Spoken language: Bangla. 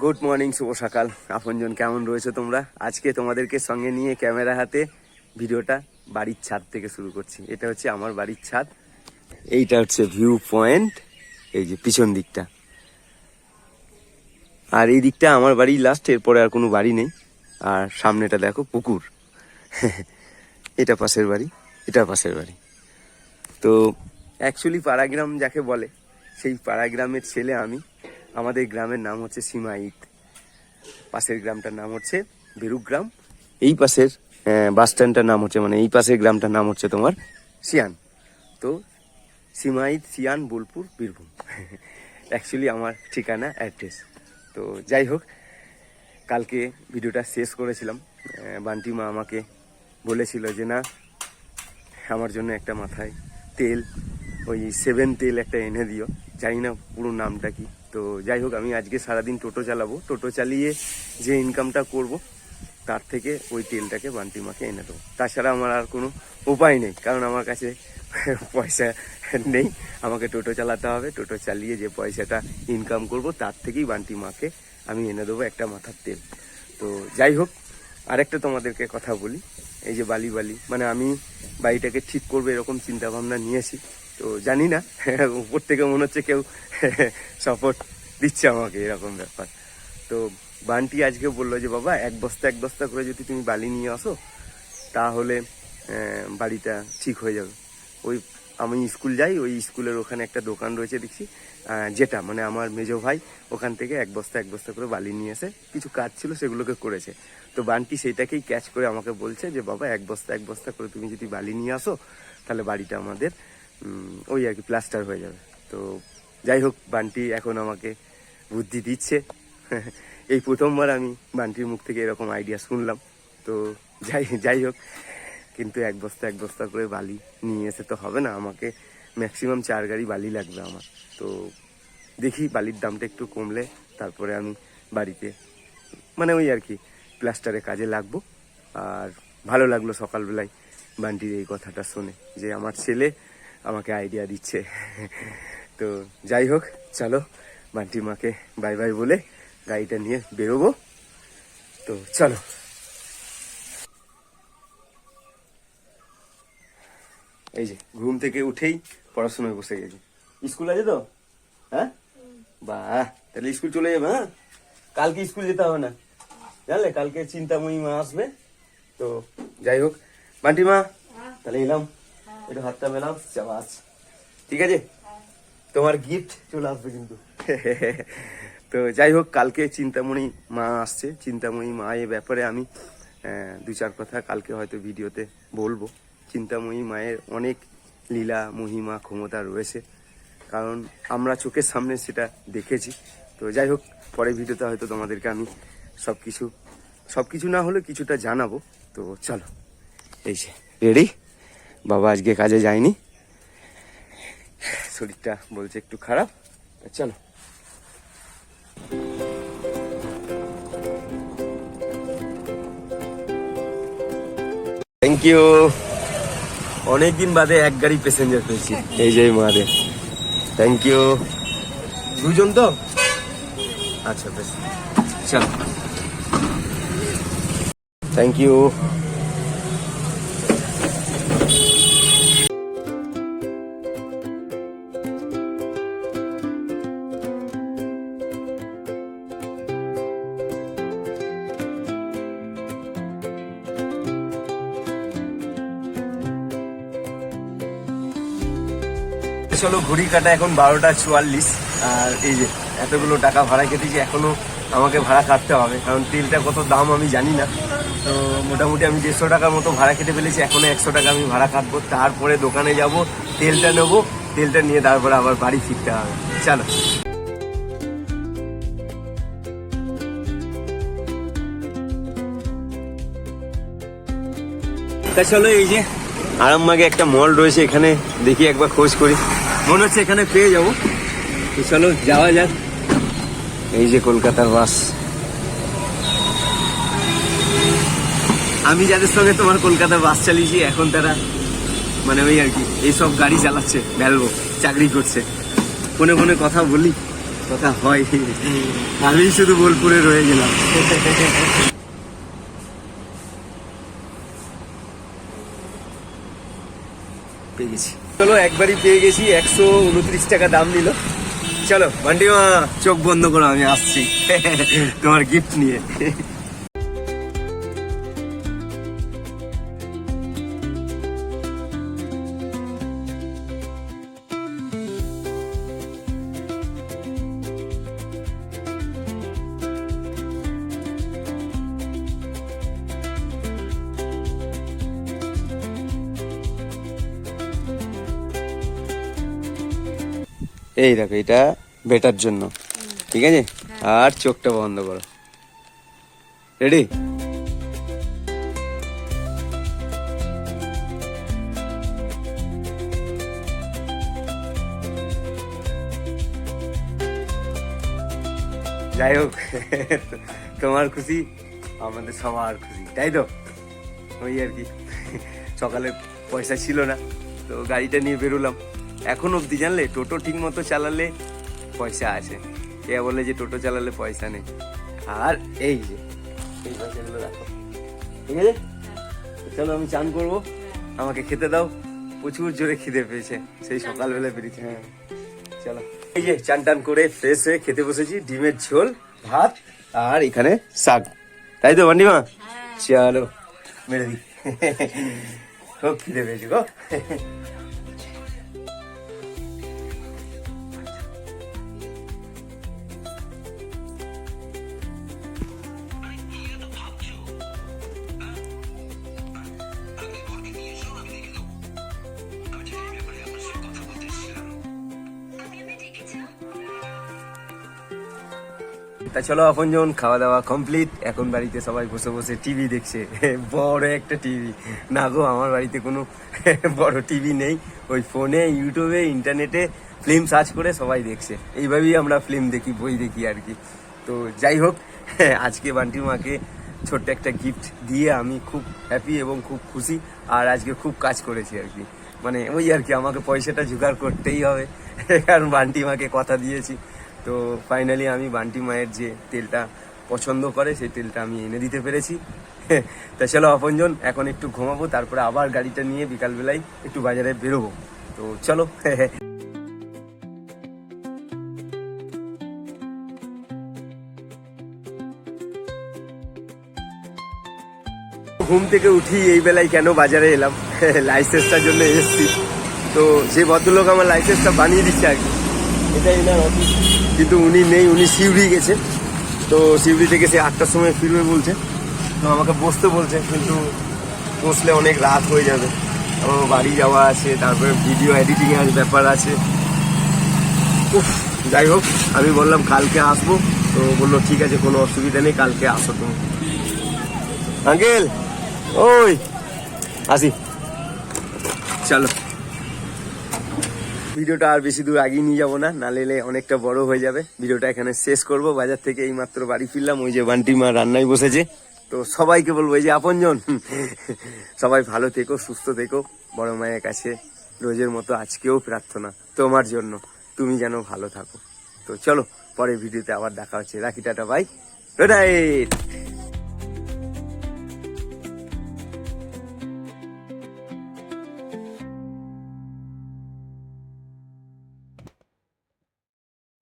গুড মর্নিং, শুভ সকাল আপনজন, কেমন রয়েছে তোমরা? আজকে তোমাদেরকে সঙ্গে নিয়ে ক্যামেরা হাতে ভিডিওটা বাড়ির ছাদ থেকে শুরু করছি। এটা হচ্ছে আমার বাড়ির ছাদ, এইটা হচ্ছে ভিউ পয়েন্ট, এই যে পিছন দিকটা, আর এই দিকটা আমার বাড়ি লাস্ট, এরপরে আর কোনো বাড়ি নেই। আর সামনেটা দেখো পুকুর, এটা পাশের বাড়ি, এটা পাশের বাড়ি। তো অ্যাকচুয়ালি পাড়াগ্রাম যাকে বলে, সেই পাড়াগ্রামের ছেলে আমি। আমাদের গ্রামের নাম হচ্ছে সীমাইত, পাশের গ্রামটার নাম হচ্ছে বেরুগ্রাম, এই পাশের বাস স্ট্যান্ডটার নাম হচ্ছে, মানে এই পাশের গ্রামটার নাম হচ্ছে তোমার সিয়ান। তো সীমাইত, সিয়ান, বোলপুর, বীরভূম অ্যাকচুয়ালি আমার ঠিকানা, অ্যাড্রেস। তো যাই হোক, কালকে ভিডিওটা শেষ করেছিলাম। বান্টি মা আমাকে বলেছিল যে না, আমার জন্য একটা মাথায় তেল, ওই 7 তেল একটা এনে দিও, জানি না পুরো নামটা কি। তো যাই হোক, আমি আজকে সারাদিন টোটো চালাবো, টোটো চালিয়ে যে ইনকামটা করব তার থেকে ওই তেলটাকে বান্টি মাকে এনে দেবো। তাছাড়া আমার আর কোনো উপায় নেই, কারণ আমার কাছে পয়সা নেই, আমাকে টোটো চালাতে হবে। টোটো চালিয়ে যে পয়সাটা ইনকাম করব তার থেকেই বান্টি মাকে আমি এনে দেবো একটা মাথার তেল। তো যাই হোক, আরেকটা তোমাদেরকে কথা বলি, এই যে বালি মানে আমি বাড়িটাকে ঠিক করবো এরকম চিন্তা ভাবনা নিয়েছি। তো জানি না, উপর থেকে মনে হচ্ছে কেউ সাপোর্ট দিচ্ছে আমাকে, এরকম ব্যাপার। তো বান্টি আজকে বললো যে বাবা, এক বস্তা করে যদি তুমি বালি নিয়ে আসো তাহলে বাড়িটা ঠিক হয়ে যাবে। ওই আমি স্কুল যাই, ওই স্কুলের ওখানে একটা দোকান রয়েছে দেখছি, যেটা মানে আমার মেজো ভাই ওখান থেকে এক বস্তা করে বালি নিয়ে এসে কিছু কাজ ছিল সেগুলোকে করেছে। তো বান্টি সেইটাকেই ক্যাচ করে আমাকে বলছে যে বাবা, এক বস্তা করে তুমি যদি বালি নিয়ে আসো তাহলে বাড়িটা আমাদের ওই আর কি প্লাস্টার হয়ে যাবে। তো যাই হোক, বান্টি এখন আমাকে বুদ্ধি দিচ্ছে। এই প্রথমবার আমি বান্টির মুখ থেকে এরকম আইডিয়া শুনলাম। তো যাই হোক, কিন্তু এক বস্তা করে বালি নিয়ে এসে তো হবে না, আমাকে ম্যাক্সিমাম 4 গাড়ি বালি লাগবে আমার। তো দেখি বালির দামটা একটু কমলে তারপরে আমি বাড়িতে মানে ওই আর কি প্লাস্টারে কাজে লাগবো। আর ভালো লাগলো সকালবেলায় বান্টির এই কথাটা শুনে, যে আমার ছেলে আমাকে আইডিয়া দিচ্ছে। তো যাই হোক, চলো বান্টি মাকে বাই বাই বলে গাড়িটা নিয়ে বেরোবো। তো চলো। এই যে ঘুম থেকে উঠেই পড়াশোনায় বসে গেছি। স্কুল আছে তো? হ্যাঁ, বাহ, তাহলে স্কুল চলে যাবে। হ্যাঁ, কালকে স্কুল যেতে হবে না, জানলে? কালকে চিন্তাময়ী মা আসবে। তো যাই হোক, বান্টি মা তাহলে এলাম, একটু হাতটা মেলাও, চাবাস, ঠিক আছে? তোমার গিফট চলে আসবে কিন্তু। তো যাই হোক, কালকে চিন্তামণি মা আসছে। চিন্তামণি মায়ের ব্যাপারে আমি 2-4 কথা কালকে হয়তো ভিডিওতে বলবো। চিন্তাময়ী মায়ের অনেক লীলা, মহিমা, ক্ষমতা রয়েছে, কারণ আমরা চোখের সামনে সেটা দেখেছি। তো যাই হোক, পরের ভিডিওতে হয়তো তোমাদেরকে আমি সব কিছু না হলে কিছুটা জানাবো। তো চলো, এই যে রেডি। বাবা আজকে কাজে যায়নি, শরীরটা বলছে একটু খারাপ। চলো। Thank you. অনেকদিন বাদে 1 গাড়ি প্যাসেঞ্জার পেয়েছি, এই যে মাদের। Thank you. 2 জন তো? আচ্ছা বেশ, চলো, থ্যাংক ইউ। চলো, ঘড়ি কাটা এখন 12টা 44। আর এই যে এতগুলো টাকা ভাড়া কেটেছি, এখনো আমাকে ভাড়া কাটতে হবে, কারণ তেলটা কত দাম আমি জানি না। তো মোটামুটি আমি 150 টাকার মতো ভাড়া কেটে ফেলেছি, এখনো 100 টাকা আমি ভাড়া কাটবো। তারপরে দোকানে যাব, তেলটা নেবো, তেলটা নিয়ে তারপরে আবার বাড়ি ফিরতে হবে। চলো। তা চলো, এই যে আরামবাগে একটা মল রয়েছে, এখানে দেখি একবার খোঁজ করি, মনে হচ্ছে এখানে পেয়ে যাবো। তো চলো যাওয়া যাক। এই যে কলকাতার বাস, আমি যাদের সঙ্গে তোমার কলকাতার বাস চালিয়েছি এখন তারা মানে ওই আর কি এইসব গাড়ি চালাচ্ছে, ভ্যালভো চাকরি করছে। ফোনে কথা বলি, কথা হয়, আমি শুধু বোলপুরে রয়ে গেলাম। পেয়ে গেছি, চলো একবারই পেয়ে গেছি। 129 টাকা দাম নিল। চলো বান্টিমা চোখ বন্ধ করো, আমি আসছি তোমার গিফট নিয়ে। এই দেখো, এটা বেটার জন্য, ঠিক আছে? আর চোখটা বন্ধ করো, রেডি? যাই হোক, তোমার খুশি আমাদের সবার খুশি, তাই তো? ওই আর কি, সকালে পয়সা ছিল না তো গাড়িটা নিয়ে বেরোলাম। এখন অবধি জানলে টোটো ঠিক মতো চালালে পয়সা আসে, কে বলে যে টোটো চালালে পয়সা নেই। আর এই যে এই পয়সাগুলো রাখো, ঠিক আছে? চলো আমি চান করবো, আমাকে খেতে দাও, প্রচুর জোরে খিদে পেয়েছে, সেই সকালবেলা বেরিয়েছে। হ্যাঁ চলো, এই যে চান টান করে ফ্রেশ হয়ে খেতে বসেছি, ডিমের ঝোল, ভাত আর এখানে শাক, তাই তো বান্ডিমা? চলো মেরে দিই, খুব খিদে পেয়েছি গো। তা চলো আপনজন, খাওয়া দাওয়া কমপ্লিট, এখন বাড়িতে সবাই বসে বসে টিভি দেখছে, বড় একটা টিভি। না গো, আমার বাড়িতে কোনো বড় টিভি নেই, ওই ফোনে ইউটিউবে ইন্টারনেটে ফিল্ম সার্চ করে সবাই দেখছে, এইভাবেই আমরা ফিল্ম দেখি, বই দেখি আর কি। তো যাই হোক, আজকে বান্টি মাকে ছোট্ট একটা গিফট দিয়ে আমি খুব হ্যাপি এবং খুব খুশি। আর আজকে খুব কাজ করেছি আর কি, মানে ওই আর কি, আমাকে পয়সাটা জোগাড় করতেই হবে, কারণ বান্টি মাকে কথা দিয়েছি। তো ফাইনালি আমি বান্টি মায়ের যে তেলটা পছন্দ করে সেই তেলটা আমি এনে দিতে পেরেছি। তা চলো আপনজন, এখন একটু ঘুমাবো, তারপরে আবার গাড়িটা নিয়ে বিকালবেলায় একটু বাজারে বেরোবো। তো চলো। ঘুম থেকে উঠি এই বেলায় কেন বাজারে এলাম, লাইসেন্সটার জন্য এসেছি। তো যে ভদ্রলোক আমার লাইসেন্সটা বানিয়ে দিচ্ছে আর কি, এটাই এনার অফিস, কিন্তু উনি নেই, উনি সিউড়ি গেছে। তো সিউড়ি থেকে সে 8টার সময় ফিরবে বলছে, তো আমাকে বসতে বলছে, কিন্তু বসলে অনেক রাত হয়ে যাবে, আমার বাড়ি যাওয়া আছে, তারপরে ভিডিও এডিটিং এর ব্যাপার আছে। উফ, যাই হোক, আমি বললাম কালকে আসবো, তো বললো ঠিক আছে, কোনো অসুবিধা নেই, কালকে আসো তুমি। আঙ্কেল ওই আসি, চলো। ভিডিওটা আর বেশি দূর আগিয়ে নিয়ে যাবো না, নালে অনেকটা বড় হয়ে যাবে। ভিডিওটা এখানে শেষ করব। বাজার থেকে এই মাত্র বাড়ি ফিরলাম, ওই যে বান্টি মা রান্নায় বসেছে। তো সবাইকে বলবো, এই যে আপনজন, সবাই ভালো থেকো, সুস্থ থেকো। বড় মায়ের কাছে রোজের মতো আজকেও প্রার্থনা তোমার জন্য, তুমি যেন ভালো থাকো। তো চলো, পরে ভিডিওতে আবার দেখা হচ্ছে। রাখি, টাটা, বাই, গুড নাইট।